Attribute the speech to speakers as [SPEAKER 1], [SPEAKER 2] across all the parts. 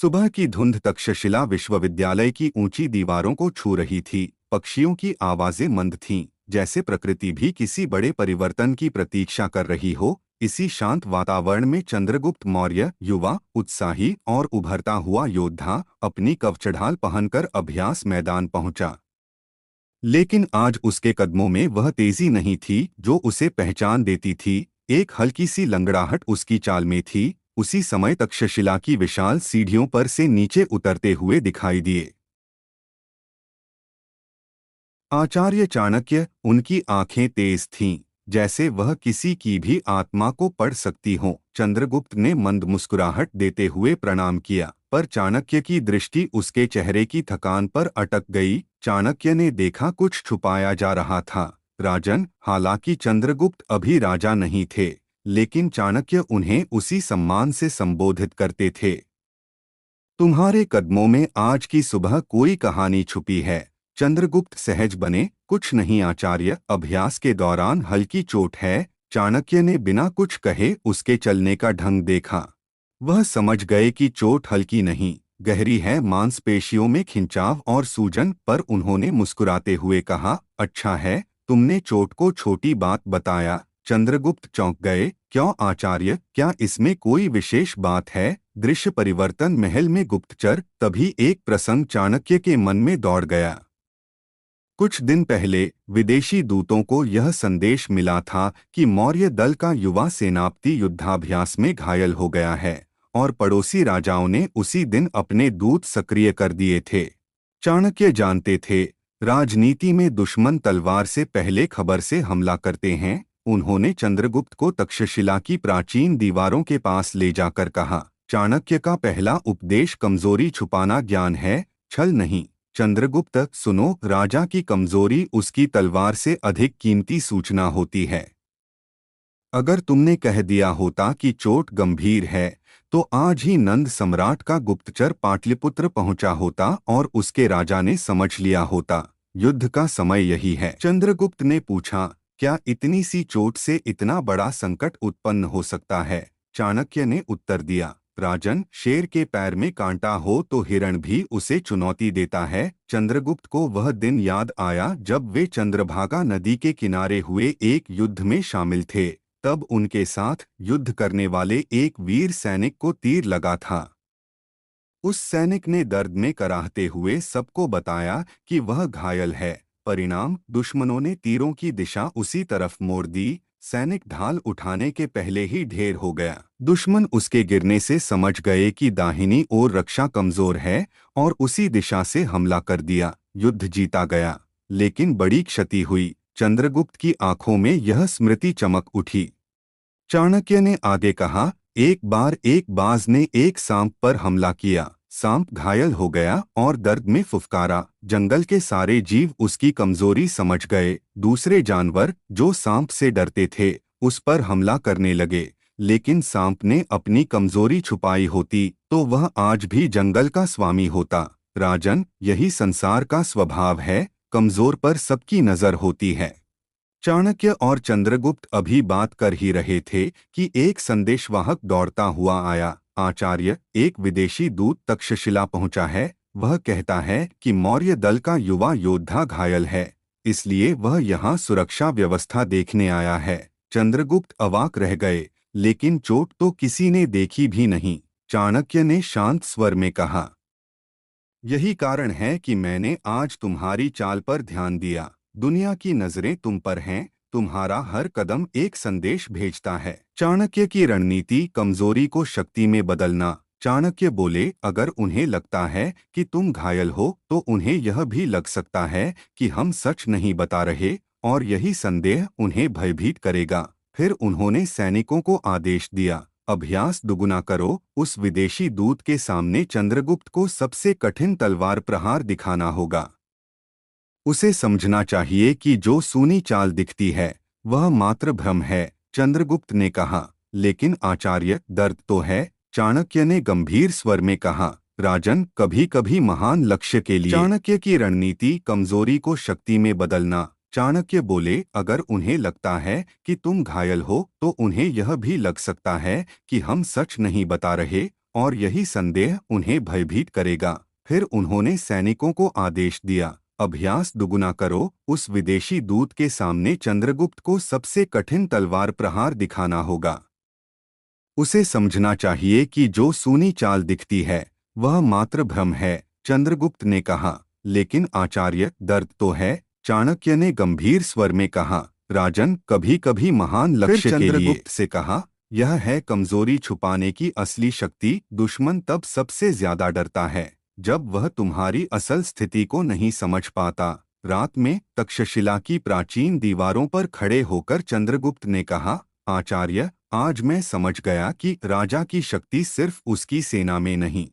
[SPEAKER 1] सुबह की धुंध तक्षशिला विश्वविद्यालय की ऊंची दीवारों को छू रही थी। पक्षियों की आवाजें मंद थीं, जैसे प्रकृति भी किसी बड़े परिवर्तन की प्रतीक्षा कर रही हो। इसी शांत वातावरण में चंद्रगुप्त मौर्य, युवा, उत्साही और उभरता हुआ योद्धा, अपनी कवचढ़ाल पहनकर अभ्यास मैदान पहुंचा। लेकिन आज उसके कदमों में वह तेजी नहीं थी जो उसे पहचान देती थी। एक हल्की सी लंगड़ाहट उसकी चाल में थी। उसी समय तक्षशिला की विशाल सीढ़ियों पर से नीचे उतरते हुए दिखाई दिए आचार्य चाणक्य। उनकी आंखें तेज थीं, जैसे वह किसी की भी आत्मा को पढ़ सकती हों। चंद्रगुप्त ने मंद मुस्कुराहट देते हुए प्रणाम किया, पर चाणक्य की दृष्टि उसके चेहरे की थकान पर अटक गई। चाणक्य ने देखा कुछ छुपाया जा रहा था। राजन, हालांकि चंद्रगुप्त अभी राजा नहीं थे, लेकिन चाणक्य उन्हें उसी सम्मान से संबोधित करते थे। तुम्हारे कदमों में आज की सुबह कोई कहानी छुपी है। चंद्रगुप्त सहज बने। कुछ नहीं आचार्य, अभ्यास के दौरान हल्की चोट है। चाणक्य ने बिना कुछ कहे उसके चलने का ढंग देखा। वह समझ गए कि चोट हल्की नहीं, गहरी है। मांसपेशियों में खिंचाव और सूजन। पर उन्होंने मुस्कुराते हुए कहा, अच्छा है तुमने चोट को छोटी बात बताया। चंद्रगुप्त चौंक गए। क्यों आचार्य, क्या इसमें कोई विशेष बात है? दृश्य परिवर्तन महल में गुप्तचर। तभी एक प्रसंग चाणक्य के मन में दौड़ गया। कुछ दिन पहले विदेशी दूतों को यह संदेश मिला था कि मौर्य दल का युवा सेनापति युद्धाभ्यास में घायल हो गया है, और पड़ोसी राजाओं ने उसी दिन अपने दूत सक्रिय कर दिए थे। चाणक्य जानते थे, राजनीति में दुश्मन तलवार से पहले खबर से हमला करते हैं। उन्होंने चंद्रगुप्त को तक्षशिला की प्राचीन दीवारों के पास ले जाकर कहा, चाणक्य का पहला उपदेश कमजोरी छुपाना ज्ञान है, छल नहीं। चंद्रगुप्त, सुनो, राजा की कमजोरी उसकी तलवार से अधिक कीमती सूचना होती है। अगर तुमने कह दिया होता कि चोट गंभीर है, तो आज ही नंद सम्राट का गुप्तचर पाटलिपुत्र पहुंचा होता और उसके राजा ने समझ लिया होता, युद्ध का समय यही है। चंद्रगुप्त ने पूछा, क्या इतनी सी चोट से इतना बड़ा संकट उत्पन्न हो सकता है? चाणक्य ने उत्तर दिया, राजन, शेर के पैर में कांटा हो तो हिरण भी उसे चुनौती देता है। चंद्रगुप्त को वह दिन याद आया जब वे चंद्रभागा नदी के किनारे हुए एक युद्ध में शामिल थे। तब उनके साथ युद्ध करने वाले एक वीर सैनिक को तीर लगा था। उस सैनिक ने दर्द में कराहते हुए सबको बताया कि वह घायल है। परिणाम, दुश्मनों ने तीरों की दिशा उसी तरफ मोड़ दी। सैनिक ढाल उठाने के पहले ही ढेर हो गया। दुश्मन उसके गिरने से समझ गए कि दाहिनी ओर रक्षा कमजोर है, और उसी दिशा से हमला कर दिया। युद्ध जीता गया, लेकिन बड़ी क्षति हुई। चंद्रगुप्त की आंखों में यह स्मृति चमक उठी। चाणक्य ने आगे कहा, एक बार एक बाज ने एक सांप पर हमला किया। सांप घायल हो गया और दर्द में फुफकारा। जंगल के सारे जीव उसकी कमजोरी समझ गए। दूसरे जानवर जो सांप से डरते थे उस पर हमला करने लगे, लेकिन सांप ने अपनी कमजोरी छुपाई होती तो वह आज भी जंगल का स्वामी होता। राजन, यही संसार का स्वभाव है, कमजोर पर सबकी नजर होती है। चाणक्य और चंद्रगुप्त अभी बात कर ही रहे थे कि एक संदेशवाहक दौड़ता हुआ आया। आचार्य, एक विदेशी दूत तक्षशिला पहुंचा है। वह कहता है कि मौर्य दल का युवा योद्धा घायल है, इसलिए वह यहाँ सुरक्षा व्यवस्था देखने आया है। चंद्रगुप्त अवाक रह गए, लेकिन चोट तो किसी ने देखी भी नहीं। चाणक्य ने शांत स्वर में कहा, यही कारण है कि मैंने आज तुम्हारी चाल पर ध्यान दिया। दुनिया की नजरें तुम पर हैं, तुम्हारा हर कदम एक संदेश भेजता है। चाणक्य की रणनीति, कमजोरी को शक्ति में बदलना। चाणक्य बोले, अगर उन्हें लगता है कि तुम घायल हो तो उन्हें यह भी लग सकता है कि हम सच नहीं बता रहे, और यही संदेह उन्हें भयभीत करेगा। फिर उन्होंने सैनिकों को आदेश दिया, अभ्यास दुगुना करो। उस विदेशी दूत के सामने चंद्रगुप्त को सबसे कठिन तलवार प्रहार दिखाना होगा। उसे समझना चाहिए कि जो सूनी चाल दिखती है वह मात्र भ्रम है। चंद्रगुप्त ने कहा, लेकिन आचार्य, दर्द तो है। चाणक्य ने गंभीर स्वर में कहा, राजन, कभी कभी महान लक्ष्य के लिए। चाणक्य की रणनीति, कमजोरी को शक्ति में बदलना। चाणक्य बोले, अगर उन्हें लगता है कि तुम घायल हो तो उन्हें यह भी लग सकता है कि हम सच नहीं बता रहे, और यही संदेह उन्हें भयभीत करेगा। फिर उन्होंने सैनिकों को आदेश दिया, अभ्यास दुगुना करो। उस विदेशी दूत के सामने चंद्रगुप्त को सबसे कठिन तलवार प्रहार दिखाना होगा। उसे समझना चाहिए कि जो सूनी चाल दिखती है वह मात्र भ्रम है। चंद्रगुप्त ने कहा, लेकिन आचार्य, दर्द तो है। चाणक्य ने गंभीर स्वर में कहा, राजन, कभी कभी महान लक्ष्य के लिए। चंद्रगुप्त से कहा, यह है कमजोरी छुपाने की असली शक्ति। दुश्मन तब सबसे ज्यादा डरता है जब वह तुम्हारी असल स्थिति को नहीं समझ पाता। रात में तक्षशिला की प्राचीन दीवारों पर खड़े होकर चंद्रगुप्त ने कहा, आचार्य, आज मैं समझ गया कि राजा की शक्ति सिर्फ उसकी सेना में नहीं,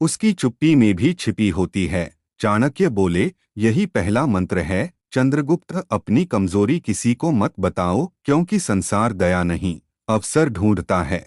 [SPEAKER 1] उसकी चुप्पी में भी छिपी होती है। चाणक्य बोले, यही पहला मंत्र है। चंद्रगुप्त, अपनी कमजोरी किसी को मत बताओ, क्योंकि संसार दया नहीं, अवसर ढूंढता है।